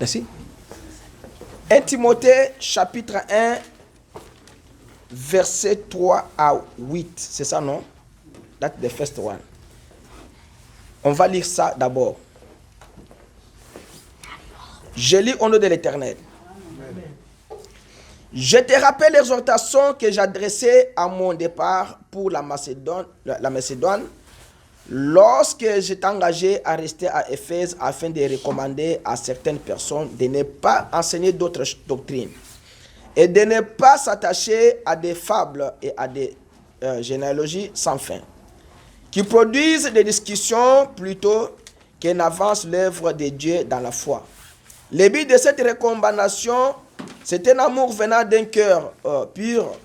Merci. 1 Timothée chapitre 1, verset 3 à 8. C'est ça, non? That's the first one. On va lire ça d'abord. Je lis au nom de l'Éternel. Je te rappelle l'exhortation que j'adressais à mon départ pour la Macédoine, lorsque j'étais engagé à rester à Éphèse afin de recommander à certaines personnes de ne pas enseigner d'autres doctrines et de ne pas s'attacher à des fables et à des généalogies sans fin, qui produisent des discussions plutôt que n'avance l'œuvre de Dieu dans la foi. Le but de cette recommandation, c'est un amour venant d'un cœur pur,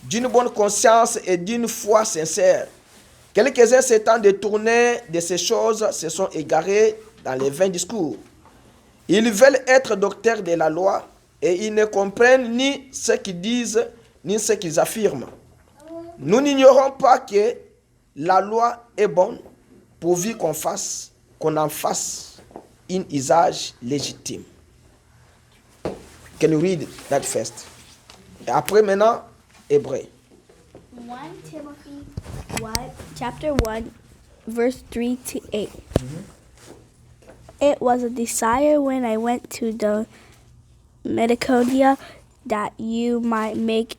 d'une bonne conscience et d'une foi sincère. Quelques-uns s'étant détournés de ces choses se sont égarés dans les vains discours. Ils veulent être docteurs de la loi et ils ne comprennent ni ce qu'ils disent ni ce qu'ils affirment. Nous n'ignorons pas que la loi est bonne pourvu qu'on en fasse un usage légitime. Can you read that first? Et après maintenant, Hébreu. 1 Timothy 1, chapter 1, verse 3 to 8. It was a desire when I went to the Macedonia that you might make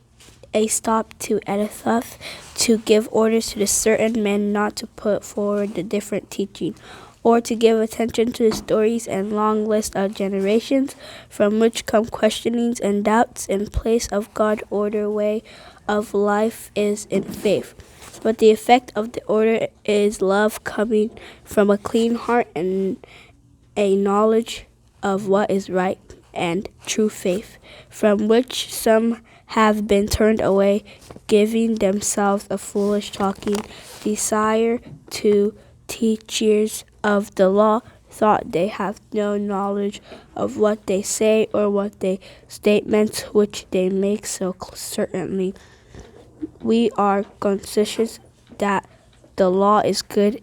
a stop to Ephesus to give orders to the certain men not to put forward the different teaching, or to give attention to the stories and long list of generations from which come questionings and doubts. In place of God, order way of life is in faith. But the effect of the order is love coming from a clean heart and a knowledge of what is right and true faith, from which some have been turned away, giving themselves a foolish talking desire to teachers of the law, thought they have no knowledge of what they say or what they statements which they make so certainly. We are conscious that the law is good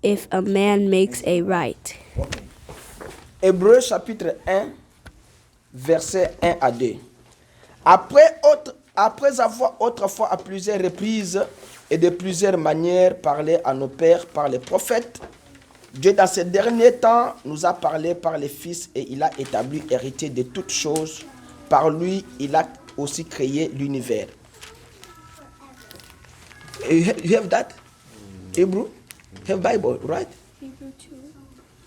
if a man makes a right. Hébreu chapitre 1, verset 1 à 2. Après avoir autrefois à plusieurs reprises et de plusieurs manières parlé à nos pères par les prophètes, Dieu dans ces derniers temps nous a parlé par les fils et il a établi héritier de toutes choses. Par lui, il a aussi créé l'univers. You have that? Hebrew? You have Bible, right? Hebrew 2.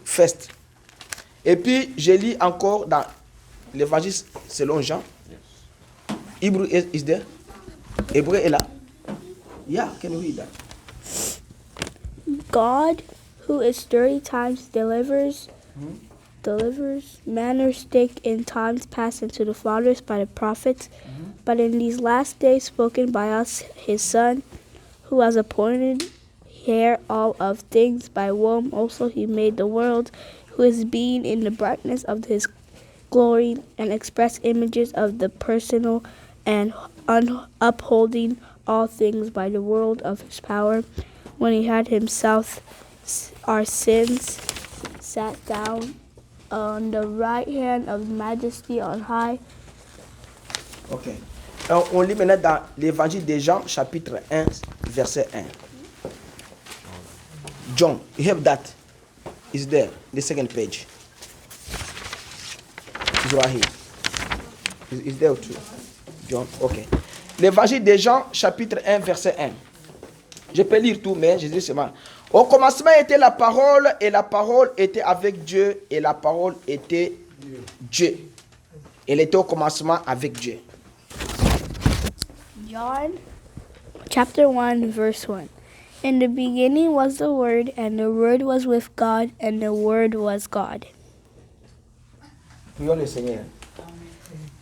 First. Et puis, je lis encore dans l'évangile selon Jean. Hebrew is there? Hébreu est là. Yeah, can you read that? God, who is 30 times delivers manner spake in times past unto the fathers by the prophets, but in these last days spoken by us his Son, who has appointed heir all of things, by whom also he made the world, who is being in the brightness of his glory and express images of the personal and upholding all things by the word of his power, when he had himself our sins sat down on the right hand of majesty on high. Ok. On lit maintenant dans l'évangile de Jean, chapitre 1, verset 1. John, you have that? It's there, the second page. It's right here. It's there too. John, ok. L'évangile de Jean, chapitre 1, verset 1. Je peux lire tout, mais je dis seulement. Au commencement était la parole, et la parole était avec Dieu, et la parole était Dieu. Elle était au commencement avec Dieu. John chapter 1 verse 1. In the beginning was the Word, and the Word was with God, and the Word was God. Prions le Seigneur.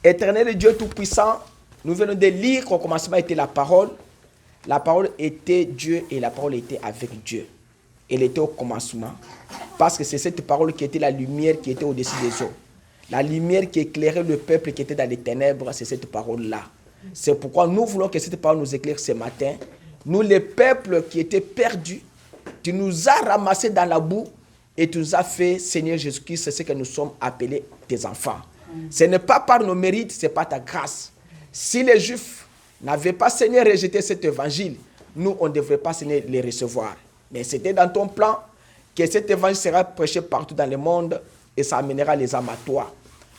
Éternel Dieu Tout-Puissant, nous venons de lire qu'au commencement était la parole était Dieu et la parole était avec Dieu. Elle était au commencement parce que c'est cette parole qui était la lumière qui était au-dessus des eaux. La lumière qui éclairait le peuple qui était dans les ténèbres, c'est cette parole-là. C'est pourquoi nous voulons que cette parole nous éclaire ce matin. Nous, les peuples qui étaient perdus, Tu nous as ramassés dans la boue et tu nous as fait, Seigneur Jésus-Christ, c'est ce que nous sommes appelés tes enfants. Ce n'est pas par nos mérites, ce n'est pas ta grâce. Si les Juifs n'avaient pas, Seigneur, rejeté cet évangile, nous, on ne devrait pas, Seigneur, les recevoir. Mais c'était dans ton plan que cet évangile sera prêché partout dans le monde et ça amènera les âmes à toi.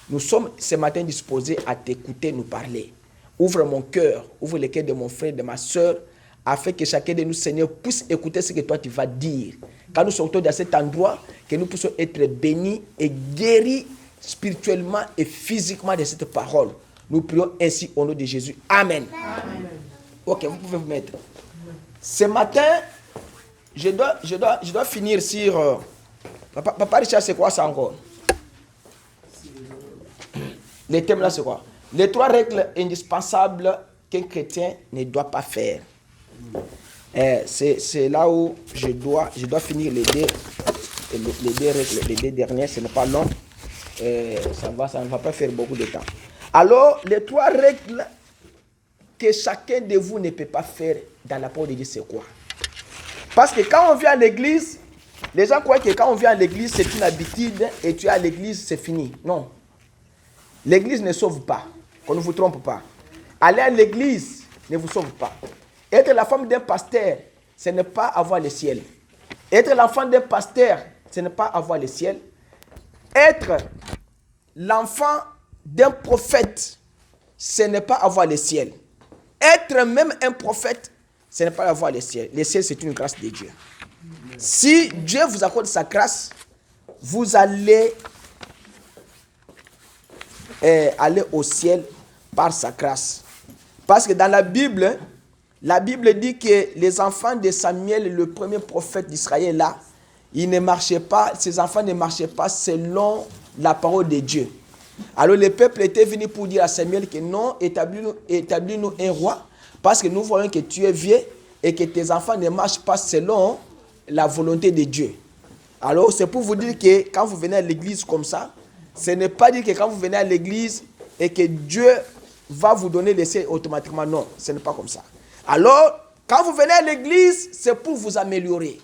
Nous sommes ce matin disposés à t'écouter, nous parler. Ouvre mon cœur, ouvre le cœur de mon frère, de ma soeur, afin que chacun de nous, Seigneur, puisse écouter ce que toi tu vas dire. Quand nous sortons de cet endroit, que nous puissions être bénis et guéris spirituellement et physiquement de cette parole. Nous prions ainsi au nom de Jésus. Amen. Amen. Ok, vous pouvez vous mettre. Ce matin, je dois finir sur... Papa Richard, c'est quoi ça encore? Les thèmes là, c'est quoi? Les 3 règles indispensables qu'un chrétien ne doit pas faire. C'est là où je dois finir les deux règles, les 2 dernières, ce n'est pas long. Ça ne va pas faire beaucoup de temps. Alors, les 3 règles que chacun de vous ne peut pas faire dans la parole de Dieu, c'est quoi? Parce que quand on vient à l'église, les gens croient que quand on vient à l'église, c'est une habitude et tu es à l'église, c'est fini. Non. L'église ne sauve pas, qu'on ne vous trompe pas. Aller à l'église ne vous sauve pas. Être la femme d'un pasteur, ce n'est pas avoir le ciel. Être l'enfant d'un pasteur, ce n'est pas avoir le ciel. Être l'enfant d'un prophète, ce n'est pas avoir le ciel. Être même un prophète, ce n'est pas avoir le ciel. Le ciel, c'est une grâce de Dieu. Si Dieu vous accorde sa grâce, vous allez aller au ciel par sa grâce. Parce que dans la Bible dit que les enfants de Samuel, le premier prophète d'Israël là, ces enfants ne marchaient pas selon la parole de Dieu. Alors le peuple était venu pour dire à Samuel que non, établis-nous un roi, parce que nous voyons que tu es vieux et que tes enfants ne marchent pas selon la volonté de Dieu. Alors c'est pour vous dire que quand vous venez à l'église comme ça, ce n'est pas dire que quand vous venez à l'église et que Dieu va vous donner le ciel automatiquement. Non, ce n'est pas comme ça. Alors, quand vous venez à l'église, c'est pour vous améliorer.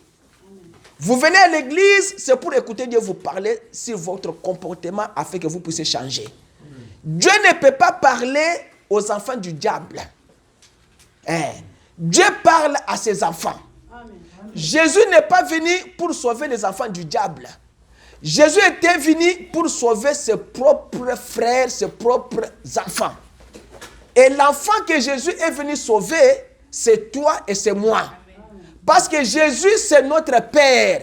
Vous venez à l'église, c'est pour écouter Dieu vous parler sur votre comportement afin que vous puissiez changer. Dieu ne peut pas parler aux enfants du diable. Dieu parle à ses enfants. Jésus n'est pas venu pour sauver les enfants du diable. Jésus était venu pour sauver ses propres frères, ses propres enfants. Et l'enfant que Jésus est venu sauver, c'est toi et c'est moi. Parce que Jésus, c'est notre Père.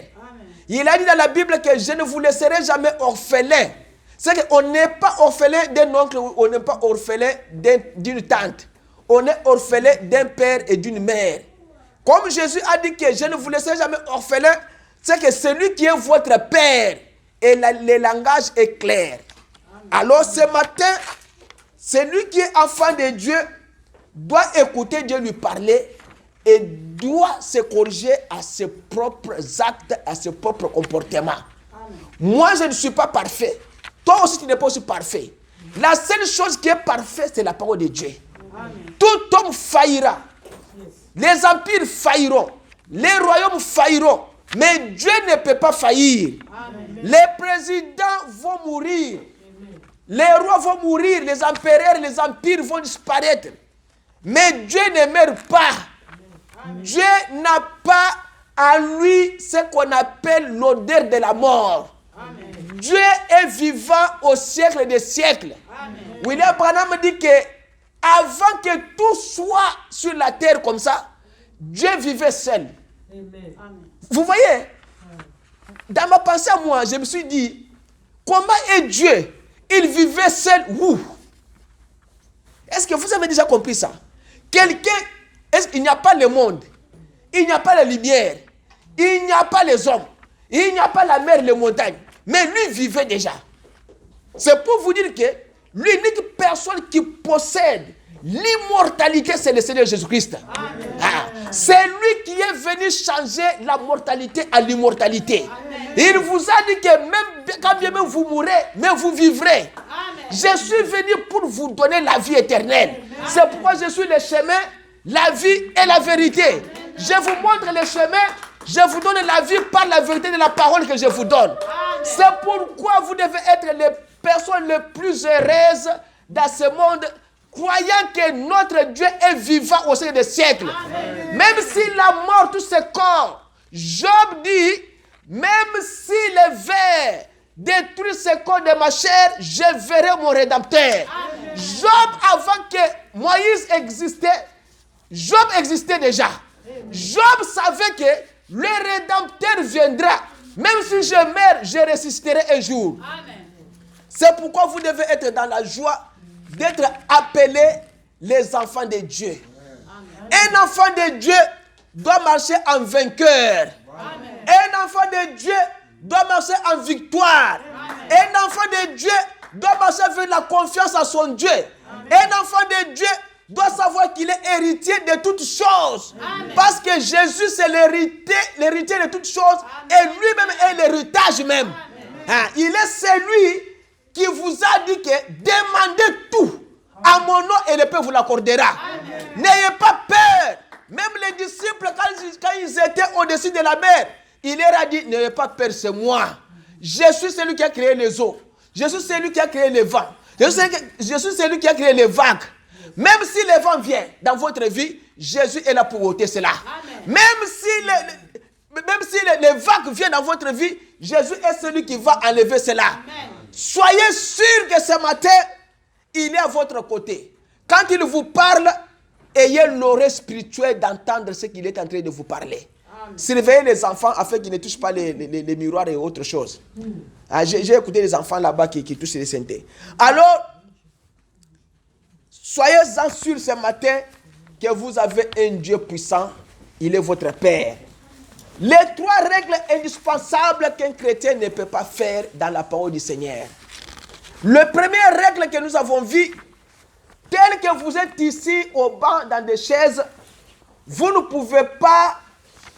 Il a dit dans la Bible que je ne vous laisserai jamais orphelin. C'est qu'on n'est pas orphelin d'un oncle, on n'est pas orphelin d'une tante. On est orphelin d'un père et d'une mère. Comme Jésus a dit que je ne vous laisserai jamais orphelin, c'est que celui qui est votre Père, et le langage est clair. Alors ce matin, celui qui est enfant de Dieu doit écouter Dieu lui parler et doit se corriger à ses propres actes, à ses propres comportements. Amen. Moi, je ne suis pas parfait. Toi aussi, tu n'es pas aussi parfait. La seule chose qui est parfaite, c'est la parole de Dieu. Amen. Tout homme faillira. Les empires failliront. Les royaumes failliront. Mais Dieu ne peut pas faillir. Amen. Les présidents vont mourir. Amen. Les rois vont mourir. Les empereurs, les empires vont disparaître. Mais Dieu ne meurt pas. Amen. Dieu n'a pas à lui ce qu'on appelle l'odeur de la mort. Amen. Dieu est vivant au siècle des siècles. Amen. William Branham dit que avant que tout soit sur la terre comme ça, Dieu vivait seul. Amen. Vous voyez, dans ma pensée à moi, je me suis dit, comment est Dieu? Il vivait seul où? Est-ce que vous avez déjà compris ça? Est-ce qu'il n'y a pas le monde? Il n'y a pas la lumière. Il n'y a pas les hommes. Il n'y a pas la mer, les montagnes. Mais lui vivait déjà. C'est pour vous dire que l'unique personne qui possède l'immortalité, c'est le Seigneur Jésus-Christ. C'est lui qui est venu changer la mortalité à l'immortalité. Il vous a dit que même quand bien même vous mourrez, mais vous vivrez. Amen. Je suis venu pour vous donner la vie éternelle. C'est pourquoi je suis le chemin, la vie et la vérité. Amen. Je vous montre le chemin. Je vous donne la vie par la vérité de la parole que je vous donne. C'est pourquoi vous devez être les personnes les plus heureuses dans ce monde, croyant que notre Dieu est vivant au sein des siècles. Amen. Même si la mort touche ce corps, Job dit, même si les vers détruisent ce corps de ma chair, je verrai mon Rédempteur. Amen. Job, avant que Moïse existait, Job existait déjà. Job savait que le Rédempteur viendra. Même si je meurs, je ressusciterai un jour. Amen. C'est pourquoi vous devez être dans la joie d'être appelés les enfants de Dieu. Amen. Un enfant de Dieu doit marcher en vainqueur. Amen. Un enfant de Dieu doit marcher en victoire. Amen. Un enfant de Dieu doit marcher avec la confiance en son Dieu. Amen. Un enfant de Dieu doit savoir qu'il est héritier de toutes choses. Amen. Parce que Jésus, c'est l'héritier de toutes choses. Amen. Et lui-même est l'héritage même. Hein? Il est celui qui vous a dit que demandez tout à mon nom et le Père vous l'accordera. N'ayez pas peur. Même les disciples, quand ils étaient au-dessus de la mer, il leur a dit, n'ayez pas peur, c'est moi. Je suis celui qui a créé les eaux. Je suis celui qui a créé les vents. Je suis celui qui a créé les vagues. Même si les vents viennent dans votre vie, Jésus est là pour ôter cela. Amen. Même si les vagues viennent dans votre vie, Jésus est celui qui va enlever cela. Amen. Soyez sûr que ce matin, il est à votre côté. Quand il vous parle, ayez l'oreille spirituelle d'entendre ce qu'il est en train de vous parler. Amen. Surveillez les enfants afin qu'ils ne touchent pas les miroirs et autre chose. J'ai écouté les enfants là-bas qui touchent les synthés. Alors, soyez-en sûrs ce matin que vous avez un Dieu puissant. Il est votre Père. Les 3 règles indispensables qu'un chrétien ne peut pas faire dans la parole du Seigneur. La première règle que nous avons vue, telle que vous êtes ici au banc dans des chaises, vous ne pouvez pas,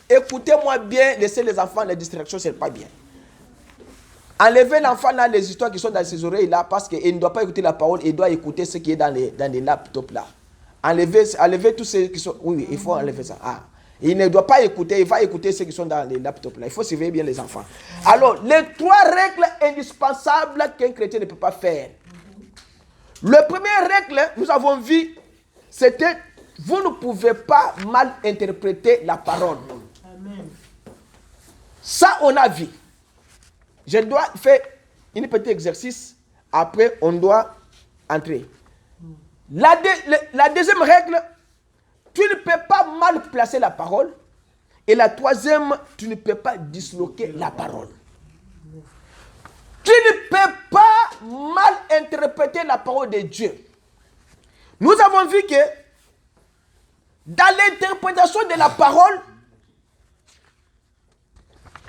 écoutez-moi bien, laisser les enfants, les distractions, ce n'est pas bien. Enlevez l'enfant dans les histoires qui sont dans ses oreilles là, parce qu'il ne doit pas écouter la parole, il doit écouter ce qui est dans les laptops là. Enlevez tous ceux qui sont... Oui, il faut enlever ça. Ah. Il ne doit pas écouter, il va écouter ceux qui sont dans les laptops là. Il faut surveiller bien les enfants. Alors, les 3 règles indispensables qu'un chrétien ne peut pas faire. La première règle, nous avons vu, c'était, vous ne pouvez pas mal interpréter la parole. Amen. Ça, on a vu. Je dois faire un petit exercice, après on doit entrer. La deuxième règle, tu ne peux pas mal placer la parole. Et la troisième, tu ne peux pas disloquer la parole. Tu ne peux pas mal interpréter la parole de Dieu. Nous avons vu que dans l'interprétation de la parole,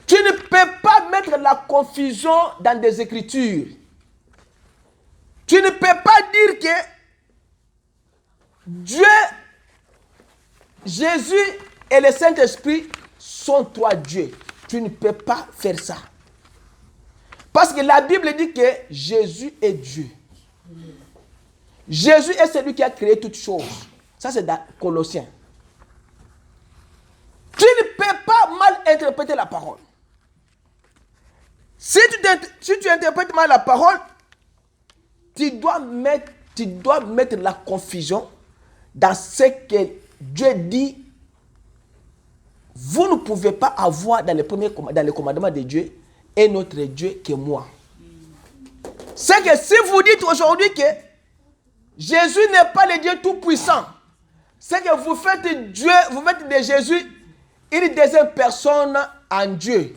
tu ne peux pas mettre la confusion dans des écritures. Tu ne peux pas dire que Dieu, Jésus et le Saint-Esprit sont 3 dieux. Tu ne peux pas faire ça. Parce que la Bible dit que Jésus est Dieu. Jésus est celui qui a créé toutes choses. Ça, c'est dans Colossiens. Tu ne peux pas mal interpréter la parole. Si tu interprètes mal la parole, tu dois mettre la confusion dans ce que Dieu dit. Vous ne pouvez pas avoir dans les commandements de Dieu un autre Dieu que moi. C'est que si vous dites aujourd'hui que Jésus n'est pas le Dieu tout-puissant, c'est que vous faites de Jésus une deuxième personne en Dieu.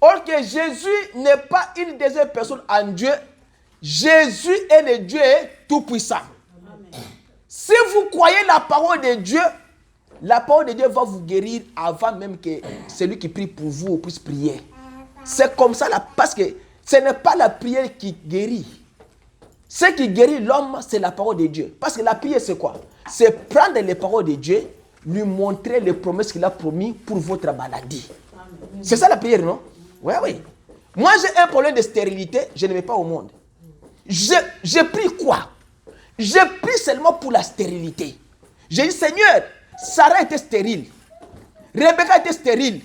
Or que Jésus n'est pas une deuxième personne en Dieu. Jésus est le Dieu tout-puissant. Si vous croyez la parole de Dieu, la parole de Dieu va vous guérir avant même que celui qui prie pour vous puisse prier. C'est comme ça, parce que ce n'est pas la prière qui guérit. Ce qui guérit l'homme, c'est la parole de Dieu. Parce que la prière, c'est quoi? C'est prendre les paroles de Dieu, lui montrer les promesses qu'il a promis pour votre maladie. C'est ça la prière, non? Oui, oui. Moi, j'ai un problème de stérilité, je ne vais pas au monde. Je prie quoi? Je prie seulement pour la stérilité. J'ai dit, Seigneur, Sarah était stérile. Rebecca était stérile.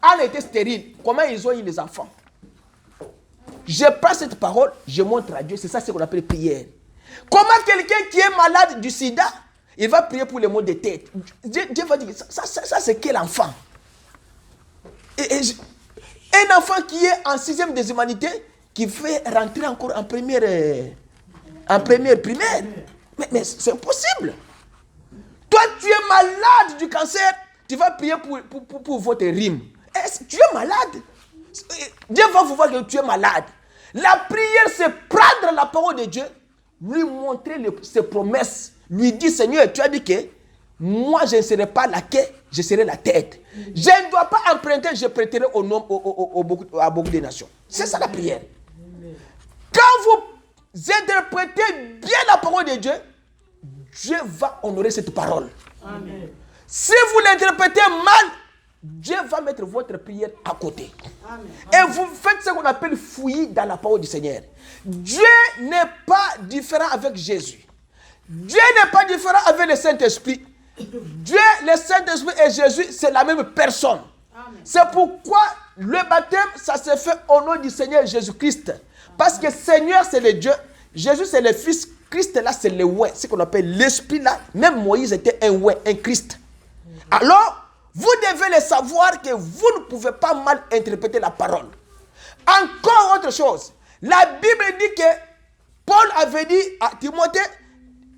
Anne était stérile. Comment ils ont eu les enfants? Je prends cette parole, je montre à Dieu. C'est ça ce qu'on appelle prière. Comment quelqu'un qui est malade du sida, il va prier pour les maux de tête. Dieu va dire, ça c'est quel enfant? Un enfant qui est en 6e des humanités, qui fait rentrer encore en première primaire. Mais c'est impossible. Toi, tu es malade du cancer, tu vas prier pour votre rime. Tu es malade. Dieu va vous voir que tu es malade. La prière, c'est prendre la parole de Dieu, lui montrer ses promesses, lui dire, Seigneur, tu as dit que moi, je ne serai pas la queue, je serai la tête. Je ne dois pas emprunter, je prêterai à beaucoup de nations. C'est ça la prière. Quand vous interprétez bien la parole de Dieu, Dieu va honorer cette parole. Amen. Si vous l'interprétez mal, Dieu va mettre votre prière à côté. Amen. Et vous faites ce qu'on appelle fouiller dans la parole du Seigneur. Dieu n'est pas différent avec Jésus. Dieu n'est pas différent avec le Saint-Esprit. Dieu, le Saint-Esprit et Jésus, c'est la même personne. Amen. C'est pourquoi le baptême, ça se fait au nom du Seigneur Jésus-Christ. Parce que Seigneur, c'est le Dieu. Jésus, c'est le Fils. Christ, là, c'est le ouais. Ce qu'on appelle l'Esprit, là. Même Moïse était un ouais, un Christ. Alors, vous devez le savoir que vous ne pouvez pas mal interpréter la parole. Encore autre chose. La Bible dit que Paul avait dit à Timothée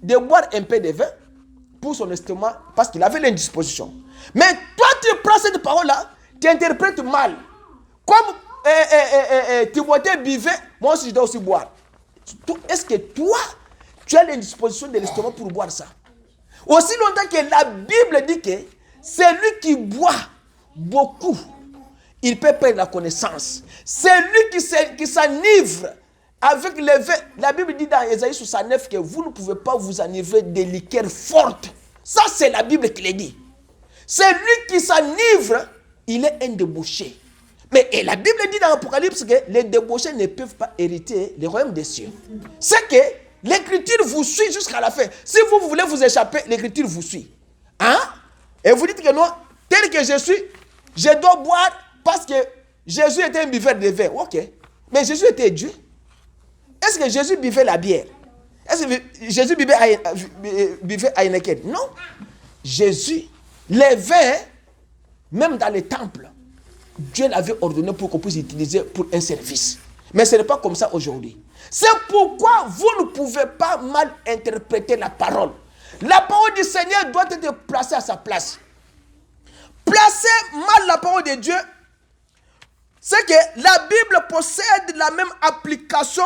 de boire un peu de vin pour son estomac parce qu'il avait l'indisposition. Mais toi, tu prends cette parole-là, tu interprètes mal. Comme Timothée buvait, moi aussi je dois aussi boire. Est-ce que toi, tu as l'indisposition de l'estomac pour boire ça? Aussi longtemps que la Bible dit que celui qui boit beaucoup, il peut perdre la connaissance. Celui qui s'enivre avec le vin, la Bible dit dans Ésaïe 69 que vous ne pouvez pas vous enivrer des liqueurs fortes. Ça, c'est la Bible qui le dit. Celui qui s'enivre, il est un débauché. Mais et la Bible dit dans l'Apocalypse que les débauchés ne peuvent pas hériter le royaume des cieux. C'est que l'Écriture vous suit jusqu'à la fin. Si vous voulez vous échapper, l'Écriture vous suit. Hein? Et vous dites que non, tel que je suis, je dois boire parce que Jésus était un buveur de vin. Ok. Mais Jésus était Dieu. Est-ce que Jésus buvait la bière? Est-ce que Jésus buvait à Heineken? Non. Jésus, les vins, même dans les temples, Dieu l'avait ordonné pour qu'on puisse l'utiliser pour un service. Mais ce n'est pas comme ça aujourd'hui. C'est pourquoi vous ne pouvez pas mal interpréter la parole. La parole du Seigneur doit être placée à sa place. Placer mal la parole de Dieu, c'est que la Bible possède la même application.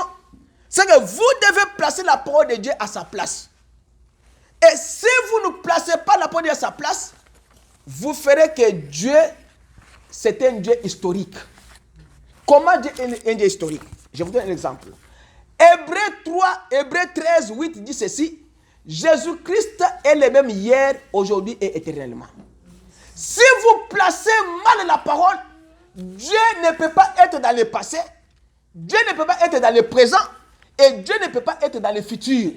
C'est que vous devez placer la parole de Dieu à sa place. Et si vous ne placez pas la parole de Dieu à sa place, vous ferez que Dieu, c'est un Dieu historique. Comment Dieu est un Dieu historique? Je vous donne un exemple. Hébreux 13, 8 dit ceci. Jésus-Christ est le même hier, aujourd'hui et éternellement. Si vous placez mal la parole, Dieu ne peut pas être dans le passé, Dieu ne peut pas être dans le présent, et Dieu ne peut pas être dans le futur.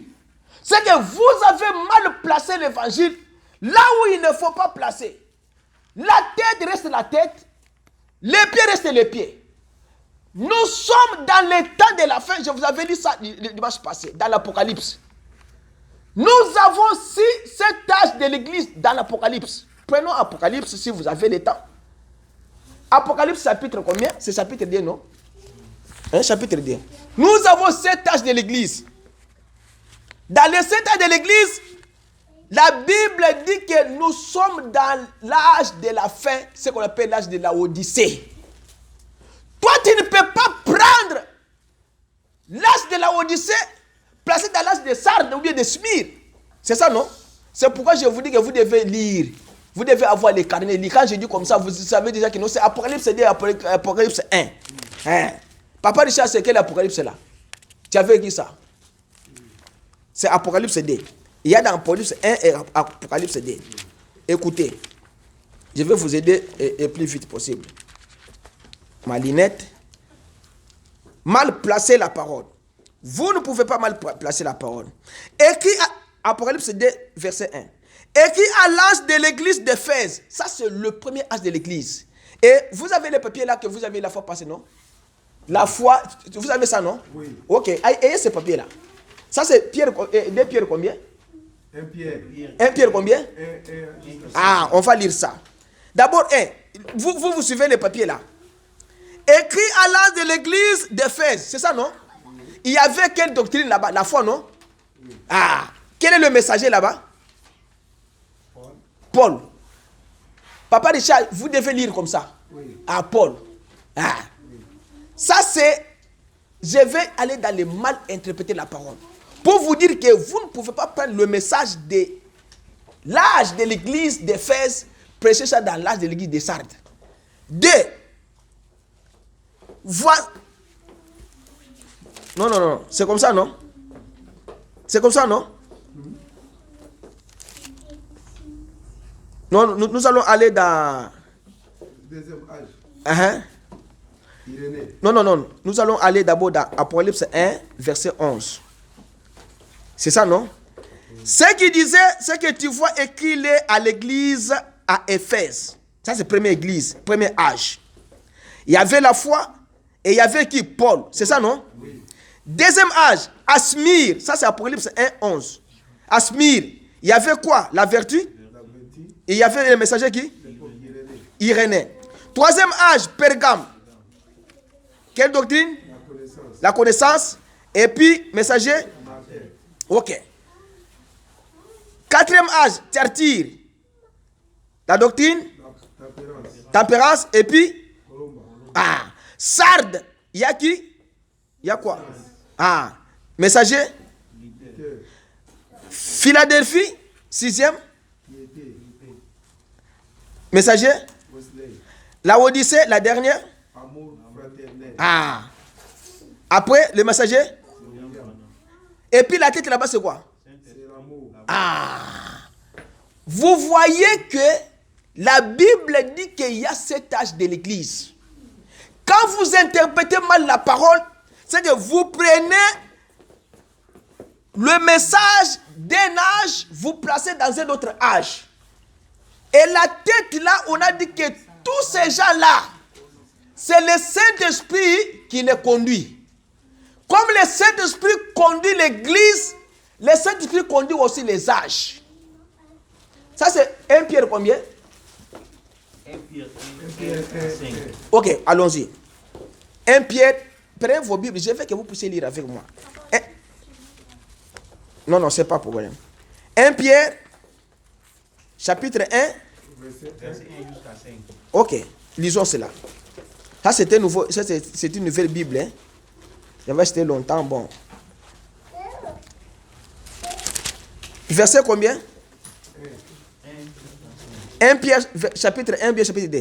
C'est que vous avez mal placé l'évangile là où il ne faut pas placer. La tête reste la tête, les pieds restent les pieds. Nous sommes dans le temps de la fin, je vous avais dit ça le dimanche passé, dans l'Apocalypse. Nous avons 7 âges de l'église dans l'Apocalypse. Prenons Apocalypse si vous avez le temps. Apocalypse chapitre combien? C'est chapitre 2, non? Chapitre 2. Nous avons 7 âges de l'église. Dans les 7 âges de l'église, la Bible dit que nous sommes dans l'âge de la fin, ce qu'on appelle l'âge de la Odyssée. Toi, tu ne peux pas prendre l'âge de la Odyssée, placer dans l'âge de Sardes ou bien de Smyrne. C'est ça, non? C'est pourquoi je vous dis que vous devez lire. Vous devez avoir les carnets. Quand je dis comme ça, vous savez déjà que non, c'est Apocalypse 2, Apocalypse 1. Hein? Papa Richard, c'est quel Apocalypse là? Tu avais dit ça? C'est Apocalypse 2. Il y a dans Apocalypse 1 et Apocalypse 2. Écoutez, je vais vous aider le plus vite possible. Ma lunette. Mal placer la parole. Vous ne pouvez pas mal placer la parole. Écrit à Apocalypse 2, verset 1. Écrit à l'âge de l'église d'Éphèse. Ça, c'est le premier âge de l'église. Et vous avez les papiers là que vous avez la fois passée, non? La foi, vous avez ça, non? Oui. Ok, ayez ces papiers là. Ça c'est Pierre, des pierres combien? Un Pierre. Un Pierre combien? Ah, on va lire ça. D'abord, vous suivez les papiers là. Écrit à l'âge de l'église d'Éphèse, c'est ça, non? Il y avait quelle doctrine là-bas? La foi, non? Ah, quel est le messager là-bas? Paul. Papa Richard, vous devez lire comme ça. Oui. Ah, Paul. Ah. Ça c'est, je vais aller dans le mal interpréter la parole. Pour vous dire que vous ne pouvez pas prendre le message de l'âge de l'église d'Éphèse, prêcher ça dans l'âge de l'église de Sardes. Deux, non, c'est comme ça, non? C'est comme ça, non? Non, nous allons aller dans... Deuxième âge. Uh-huh. Non. Nous allons aller d'abord dans Apocalypse 1, verset 11. C'est ça, non? Ce qui disait, ce que tu vois écrit à l'église à Éphèse. Ça, c'est première église, premier âge. Il y avait la foi et il y avait qui? Paul. C'est ça, non? Oui. Deuxième âge, Asmir. Ça, c'est Apocalypse 1, 11. Asmir. Il y avait quoi? La vertu. La vertu. Et il y avait le messager qui? Irénée. Irénée. Troisième âge, Pergame. Quelle doctrine? La connaissance. La connaissance. Et puis, messager? Martyr. Ok. Quatrième âge, Thyatire. La doctrine? Tempérance. Tempérance. Et puis? Colomba. Ah. Sardes. Il y a qui? Il y a quoi? Ah. Messager? Cœur. Philadelphie. Sixième. Piété. Messager? Wesley. La Odyssée, la dernière. Amour fraternel. Ah. Après, le messager? William. Et puis la tête là-bas, c'est quoi? C'est l'amour. Ah. Vous voyez que la Bible dit qu'il y a cet âge de l'église. Quand vous interprétez mal la parole, c'est que vous prenez le message d'un âge, vous placez dans un autre âge. Et la tête là, on a dit que tous ces gens-là, c'est le Saint-Esprit qui les conduit. Comme le Saint-Esprit conduit l'église, le Saint-Esprit conduit aussi les âges. Ça c'est 1 Pierre combien? 1 Pierre 5. Ok, allons-y. 1 Pierre, prenez vos Bibles, je veux que vous puissiez lire avec moi. Non, c'est pas pour problème. 1 Pierre, chapitre 1. Verset Verset 1 jusqu'à 5. Ok, lisons cela. Ça c'est une nouvelle Bible. Hein. J'avais acheté longtemps, bon. Verset combien? 1 Pierre, chapitre 1, bien chapitre 2. 1.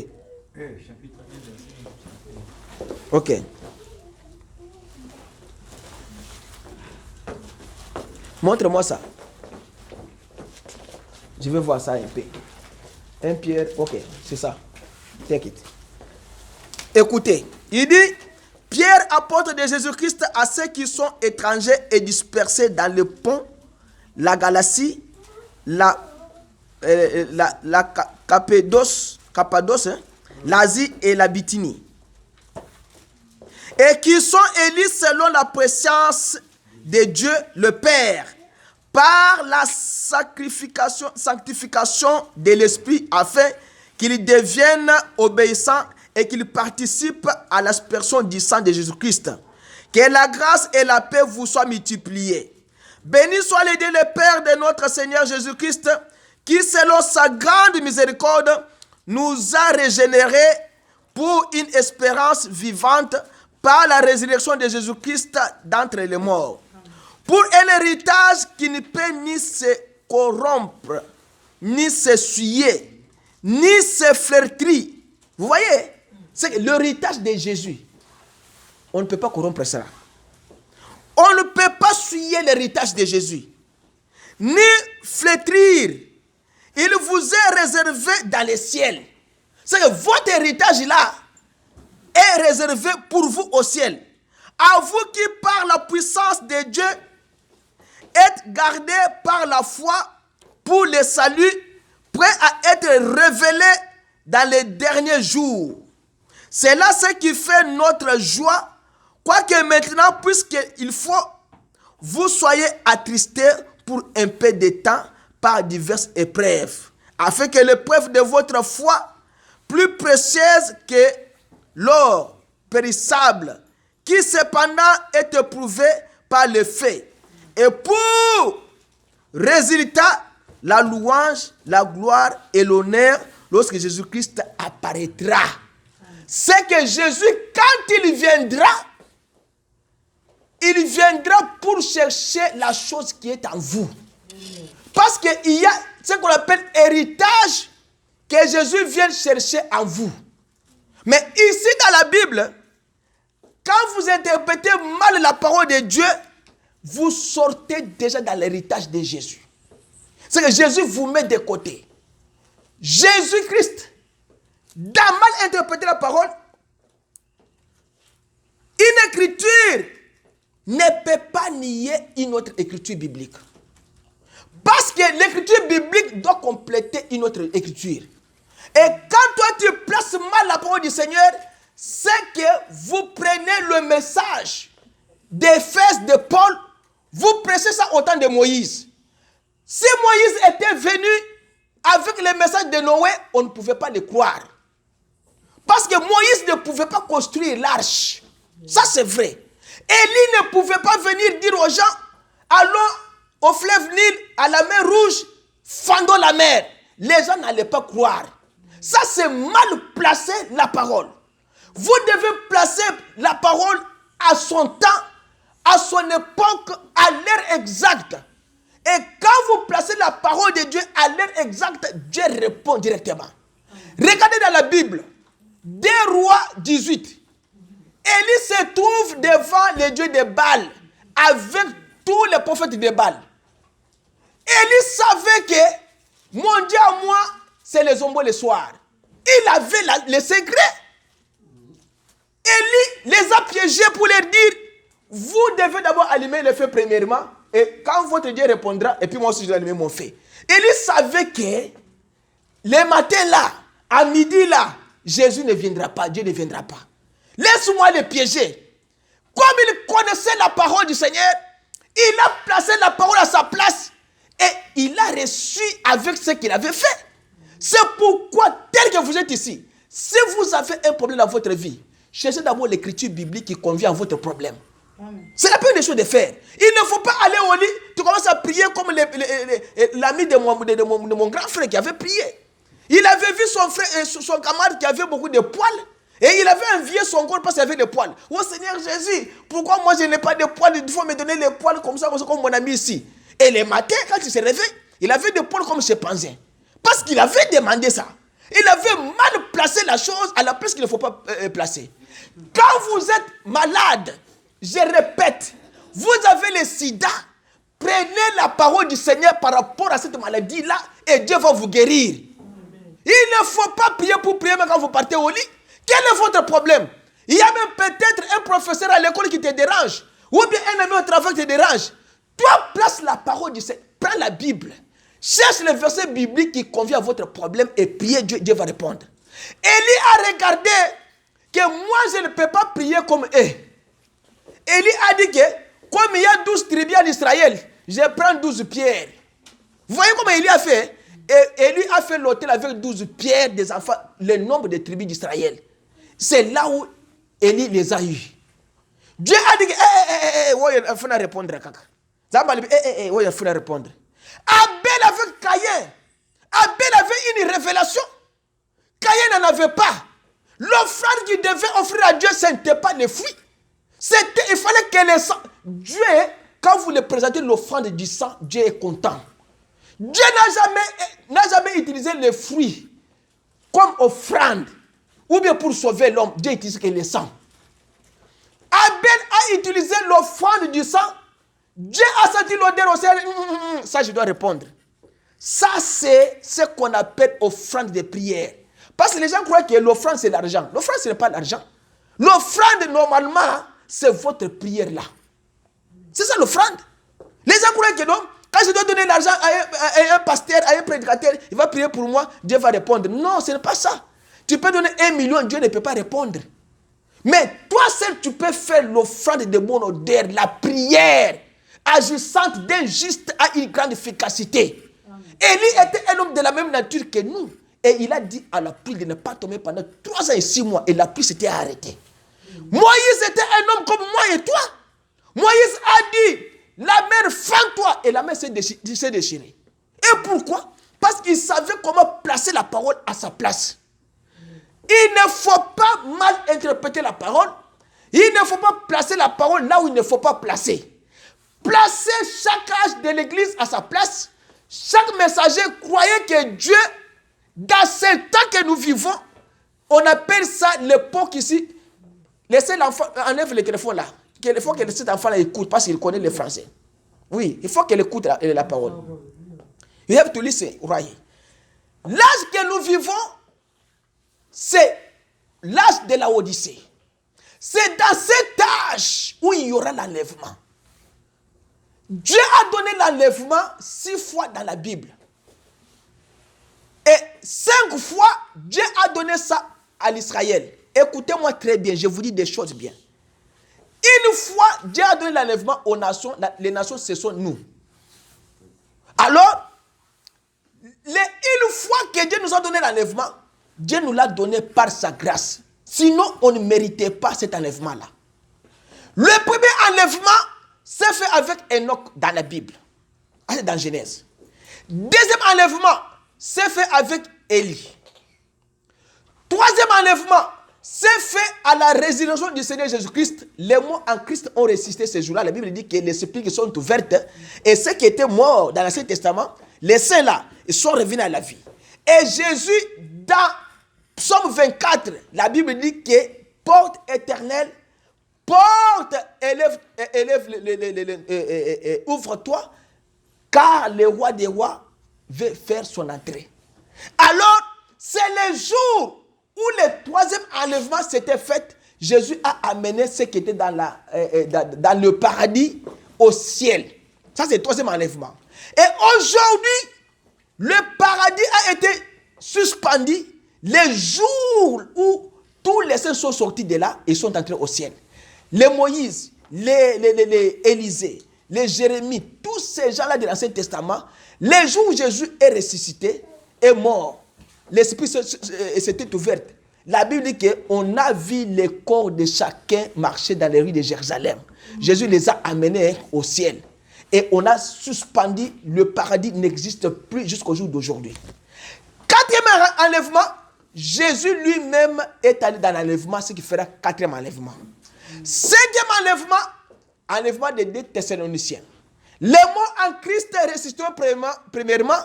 Chapitre 1, verset 1. Ok. Montre-moi ça. Je veux voir ça un peu. 1 Pierre, ok, c'est ça. T'inquiète. Écoutez, il dit, Pierre, apôtre de Jésus-Christ, à ceux qui sont étrangers et dispersés dans le pont, la Galatie, la Cappadoce, hein, l'Asie et la Bithynie. Et qui sont élus selon la préscience de Dieu le Père, par la sanctification de l'Esprit, afin qu'ils deviennent obéissants et qu'ils participent à l'aspersion du sang de Jésus-Christ. Que la grâce et la paix vous soient multipliées. Béni soit le Dieu le Père de notre Seigneur Jésus-Christ, qui selon sa grande miséricorde nous a régénérés pour une espérance vivante par la résurrection de Jésus-Christ d'entre les morts. Pour un héritage qui ne peut ni se corrompre, ni se souiller, ni se flétrir. Vous voyez, c'est l'héritage de Jésus. On ne peut pas corrompre cela. On ne peut pas souiller l'héritage de Jésus, ni flétrir. Il vous est réservé dans les ciels. C'est que votre héritage là est réservé pour vous au ciel. À vous qui, par la puissance de Dieu, êtes gardés par la foi pour le salut, prêts à être révélés dans les derniers jours. C'est là ce qui fait notre joie, quoique maintenant, puisqu'il faut, vous soyez attristés pour un peu de temps par diverses épreuves, afin que l'épreuve de votre foi, plus précieuse que l'or périssable, qui cependant est éprouvé par le feu, et pour résultat, la louange, la gloire et l'honneur lorsque Jésus-Christ apparaîtra. C'est que Jésus, quand il viendra pour chercher la chose qui est en vous. Parce qu'il y a ce qu'on appelle héritage que Jésus vient chercher en vous. Mais ici dans la Bible, quand vous interprétez mal la parole de Dieu, vous sortez déjà dans l'héritage de Jésus. C'est que Jésus vous met de côté. Jésus-Christ, dans mal interpréter la parole, une écriture ne peut pas nier une autre écriture biblique. Parce que l'écriture biblique doit compléter une autre écriture. Et quand toi tu places mal la parole du Seigneur, c'est que vous prenez le message d'Éphèse de Paul, vous prêchez ça au temps de Moïse. Si Moïse était venu avec le message de Noé, on ne pouvait pas le croire. Parce que Moïse ne pouvait pas construire l'arche. Ça c'est vrai. Élie ne pouvait pas venir dire aux gens, allons au fleuve Nil, à la mer Rouge, fendons la mer. Les gens n'allaient pas croire. Ça c'est mal placer la parole. Vous devez placer la parole à son temps, à son époque, à l'heure exacte. Et quand vous placez la parole de Dieu à l'heure exacte, Dieu répond directement. Regardez dans la Bible, 2 Rois 18. Élie se trouve devant les dieux de Baal avec tous les prophètes de Baal. Élie savait que mon Dieu à moi, c'est les ombres le soir. Il avait le secret. Élie les a piégés pour leur dire, vous devez d'abord allumer le feu premièrement, et quand votre Dieu répondra, et puis moi aussi je vais allumer mon feu. Élie savait que le matin là, à midi là, Jésus ne viendra pas, Dieu ne viendra pas. Laisse-moi le piéger. Comme il connaissait la parole du Seigneur, il a placé la parole à sa place et il a reçu avec ce qu'il avait fait. C'est pourquoi, tel que vous êtes ici, si vous avez un problème dans votre vie, cherchez d'abord l'écriture biblique qui convient à votre problème. C'est la première des choses de faire. Il ne faut pas aller au lit, tu commences à prier comme l'ami de mon grand frère qui avait prié. Il avait vu son camarade qui avait beaucoup de poils. Et il avait envié son corps parce qu'il avait des poils. Oh Seigneur Jésus, pourquoi moi je n'ai pas de poils? Il faut me donner les poils comme ça, comme mon ami ici. Et le matin, quand il se réveille, il avait des poils comme chimpanzé. Parce qu'il avait demandé ça. Il avait mal placé la chose à la place qu'il ne faut pas placer. Quand vous êtes malade, je répète, vous avez le sida, prenez la parole du Seigneur par rapport à cette maladie-là et Dieu va vous guérir. Il ne faut pas prier pour prier même quand vous partez au lit. Quel est votre problème? Il y a même peut-être un professeur à l'école qui te dérange. Ou bien un ami au travail qui te dérange. Toi, place la parole du Seigneur. Prends la Bible. Cherche le verset biblique qui convient à votre problème et priez, Dieu va répondre. Élie a regardé que moi, je ne peux pas prier comme eux. Élie a dit que comme il y a 12 tribus en Israël, je prends 12 pierres. Vous voyez comment Élie a fait? Et Élie a fait l'autel avec 12 pierres des enfants, le nombre de tribus d'Israël. C'est là où Élie les a eus. Dieu a dit il faut répondre. Il faut répondre. Abel avec Caïn. Abel avait une révélation. Caïn n'en avait pas. L'offrande qu'il devait offrir à Dieu, ce n'était pas les fruits. Il fallait que le sang. Dieu, quand vous le présentez l'offrande du sang, Dieu est content. Dieu n'a jamais utilisé les fruits comme offrande. Ou bien pour sauver l'homme, Dieu utilise que le sang. Abel a utilisé l'offrande du sang. Dieu a senti l'odeur au ciel. Ça, je dois répondre. Ça, c'est ce qu'on appelle offrande de prière. Parce que les gens croient que l'offrande, c'est l'argent. L'offrande, ce n'est pas l'argent. L'offrande, normalement, c'est votre prière là. C'est ça l'offrande. Les gens croient que non, quand je dois donner l'argent à un pasteur, à un prédicateur, il va prier pour moi, Dieu va répondre. Non, ce n'est pas ça. Tu peux donner 1 million, Dieu ne peut pas répondre. Mais toi seul, tu peux faire l'offrande de bonne odeur, la prière, agissante d'un juste à une grande efficacité. Élie était un homme de la même nature que nous. Et il a dit à la pluie de ne pas tomber pendant 3 ans et 6 mois. Et la pluie s'était arrêtée. Moïse était un homme comme moi et toi. Moïse a dit, la mer fend-toi. Et la mer s'est déchirée. Et pourquoi? Parce qu'il savait comment placer la parole à sa place. Il ne faut pas mal interpréter la parole. Il ne faut pas placer la parole là où il ne faut pas placer. Placer chaque âge de l'église à sa place. Chaque messager croyait que Dieu, dans ce temps que nous vivons, on appelle ça l'époque ici. Laissez l'enfant, enlève le téléphone là. Il faut que cet enfant là écoute parce qu'il connaît le français. Oui, il faut qu'il écoute la parole. You have to listen, right? L'âge que nous vivons, c'est l'âge de la Odyssée. C'est dans cet âge où il y aura l'enlèvement. Dieu a donné l'enlèvement 6 fois dans la Bible. Et 5 fois, Dieu a donné ça à l'Israël. Écoutez-moi très bien, je vous dis des choses bien. Une fois, Dieu a donné l'enlèvement aux nations. Les nations, ce sont nous. Alors, une fois que Dieu nous a donné l'enlèvement, Dieu nous l'a donné par sa grâce. Sinon, on ne méritait pas cet enlèvement-là. Le premier enlèvement s'est fait avec Enoch dans la Bible. C'est dans Genèse. Deuxième enlèvement s'est fait avec Élie. Troisième enlèvement s'est fait à la résurrection du Seigneur Jésus-Christ. Les morts en Christ ont résisté ce jour-là. La Bible dit que les sépulcres sont ouvertes. Et ceux qui étaient morts dans l'Ancien Testament, les saints là, ils sont revenus à la vie. Et Jésus, dans Psaume 24, la Bible dit que porte éternelle, porte, ouvre-toi, car le roi des rois veut faire son entrée. Alors, c'est le jour où le troisième enlèvement s'était fait. Jésus a amené ceux qui étaient dans le paradis au ciel. Ça, c'est le troisième enlèvement. Et aujourd'hui, le paradis a été suspendu le jour où tous les saints sont sortis de là et sont entrés au ciel. Les Moïse, les Élisée, les Jérémie, tous ces gens-là de l'Ancien Testament, les jours où Jésus est ressuscité, est mort, l'esprit s'était ouvert. La Bible dit qu'on a vu les corps de chacun marcher dans les rues de Jérusalem. Jésus les a amenés au ciel. Et on a suspendu, le paradis n'existe plus jusqu'au jour d'aujourd'hui. Quatrième enlèvement, Jésus lui-même est allé dans l'enlèvement, ce qui fera quatrième enlèvement. Cinquième enlèvement des 2 Thessaloniciens. Les morts en Christ ressusciteront premièrement,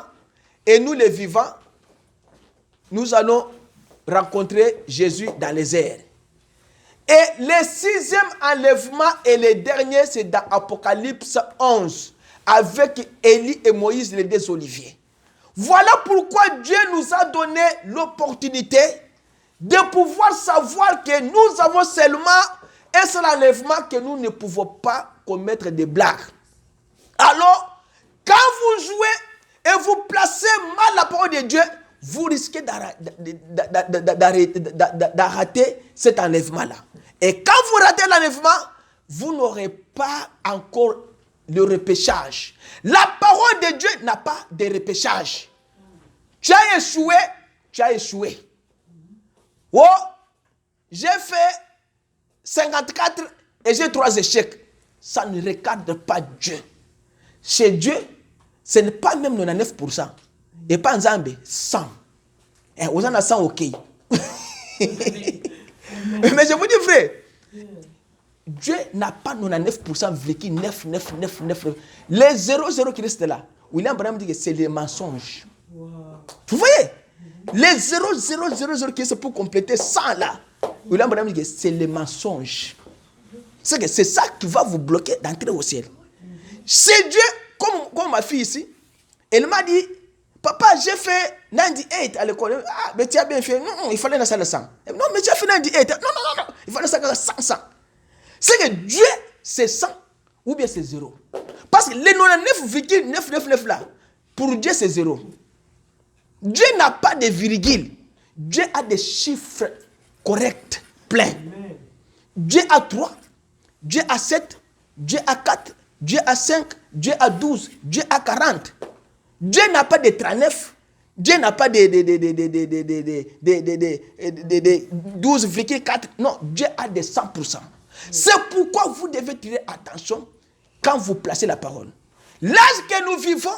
et nous les vivants, nous allons rencontrer Jésus dans les airs. Et le 6e enlèvement et le dernier, c'est dans Apocalypse 11, avec Élie et Moïse, les 2 oliviers. Voilà pourquoi Dieu nous a donné l'opportunité de pouvoir savoir que nous avons seulement un seul enlèvement, que nous ne pouvons pas commettre des blagues. Alors, quand vous jouez et vous placez mal la parole de Dieu, vous risquez d'arrêter cet enlèvement-là. Et quand vous ratez l'enlèvement, vous n'aurez pas encore le repêchage. La parole de Dieu n'a pas de repêchage. Tu as échoué, tu as échoué. Oh, j'ai fait 54 et j'ai 3 échecs. Ça ne regarde pas Dieu. Chez Dieu, ce n'est pas même 99%. Et pas en Zambie, 100. Et vous en avez 100, ok. Mais je vous dis vrai, Dieu n'a pas 99% vécu 9. Les 0 qui restent là, William Branham dit que c'est des mensonges. Wow. Vous voyez? Les 0 qui restent pour compléter 100 là, William Branham dit que c'est les mensonges. C'est ça qui va vous bloquer d'entrer au ciel. C'est Dieu, comme ma fille ici, elle m'a dit, papa, j'ai fait 98 à l'école. Ah, mais tu as bien fait. Non, il fallait la salle 100. Non, mais tu as fait 98. Non. Il fallait ça 100. C'est que Dieu, c'est 100 ou bien c'est 0. Parce que les 99,999 là, pour Dieu, c'est 0. Dieu n'a pas de virgule. Dieu a des chiffres corrects, pleins. Dieu a 3, Dieu a 7, Dieu a 4, Dieu a 5, Dieu a 12, Dieu a 40. Dieu n'a pas de 39, Dieu n'a pas de 12,4. Non, Dieu a des 100%. C'est pourquoi vous devez tirer attention quand vous placez la parole. L'âge que nous vivons,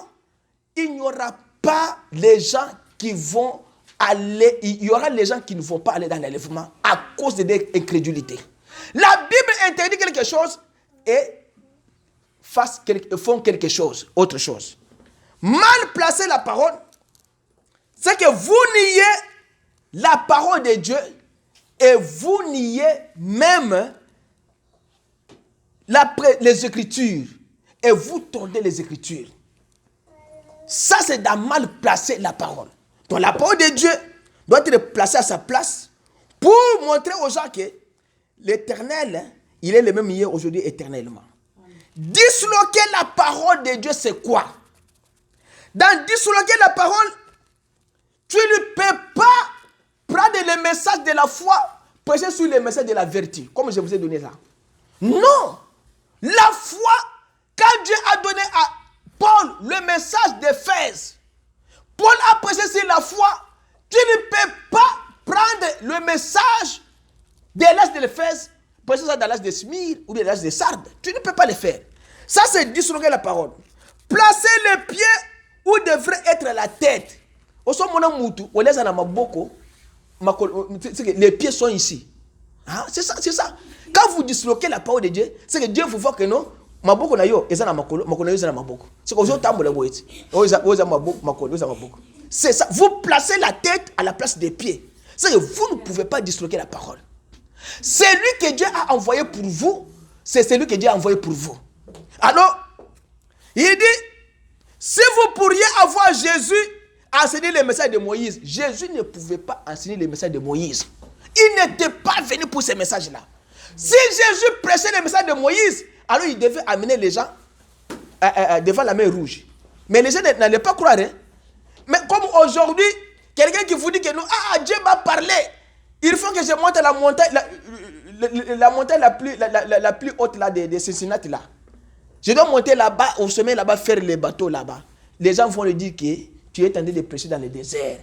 il n'y aura pas les gens qui vont aller, il y aura les gens qui ne vont pas aller dans l'enlèvement à cause de leur incrédulité. La Bible interdit quelque chose et font quelque chose, autre chose. Mal placer la parole, c'est que vous niez la parole de Dieu et vous niez même les Écritures et vous tordez les Écritures. Ça, c'est de mal placer la parole. Donc, la parole de Dieu doit être placée à sa place pour montrer aux gens que l'Éternel, il est le même hier, aujourd'hui, éternellement. Disloquer la parole de Dieu, c'est quoi? Dans disloquer la parole, tu ne peux pas prendre le message de la foi, prêcher sur le message de la vertu, comme je vous ai donné là. Non! La foi, quand Dieu a donné à Paul le message d'Éphèse, Paul a prêché sur la foi, tu ne peux pas prendre le message de l'âge de l'Éphèse, prêcher ça dans l'âge de Smyrne ou de l'âge de Sardes. Tu ne peux pas le faire. Ça, c'est disloquer la parole. Placer les pieds où devrait être la tête. Les pieds sont ici. Ah, c'est ça, c'est ça. Quand vous disloquez la parole de Dieu, c'est que Dieu vous voit que non. C'est ça. Vous placez la tête à la place des pieds. C'est que vous ne pouvez pas disloquer la parole. Celui que Dieu a envoyé pour vous, c'est celui que Dieu a envoyé pour vous. Alors, il dit, si vous pourriez avoir Jésus enseigner le message de Moïse, Jésus ne pouvait pas enseigner le message de Moïse. Il n'était pas venu pour ce message-là. Si Jésus prêchait le message de Moïse, alors il devait amener les gens devant la mer rouge. Mais les gens n'allaient pas croire. Hein? Mais comme aujourd'hui, quelqu'un qui vous dit que nous, Dieu m'a parlé, il faut que je monte à la montagne, la montagne la plus haute là, de Cincinnati là. Je dois monter là-bas, au sommet là-bas, faire les bateaux là-bas. Les gens vont lui dire que tu es en train de prêcher dans le désert.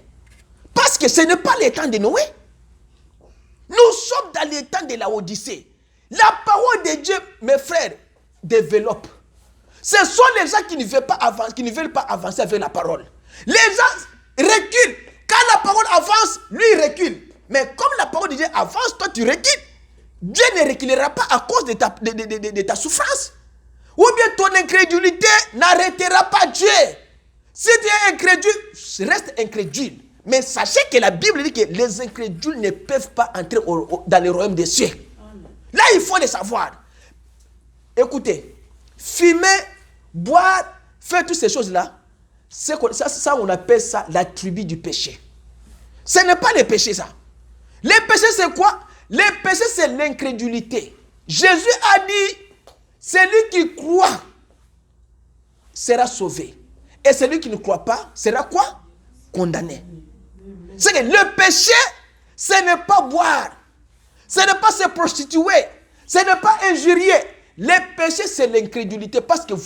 Parce que ce n'est pas le temps de Noé. Nous sommes dans le temps de la Odyssée. La parole de Dieu, mes frères, développe. Ce sont les gens qui ne veulent pas avancer avec la parole. Les gens reculent. Quand la parole avance, lui il recule. Mais comme la parole de Dieu avance, toi tu recules. Dieu ne reculera pas à cause de ta souffrance. Ou bien ton incrédulité n'arrêtera pas Dieu. Si tu es incrédule, reste incrédule. Mais sachez que la Bible dit que les incrédules ne peuvent pas entrer dans le royaume des cieux. Là, il faut le savoir. Écoutez, fumer, boire, faire toutes ces choses-là, ça, on appelle ça la tribu du péché. Ce n'est pas le péché, ça. Le péché, c'est quoi? Le péché, c'est l'incrédulité. Jésus a dit, celui qui croit sera sauvé. Et celui qui ne croit pas sera quoi? Condamné. C'est que le péché, ce n'est pas boire. Ce n'est pas se prostituer. Ce n'est pas injurier. Le péché, c'est l'incrédulité parce que vous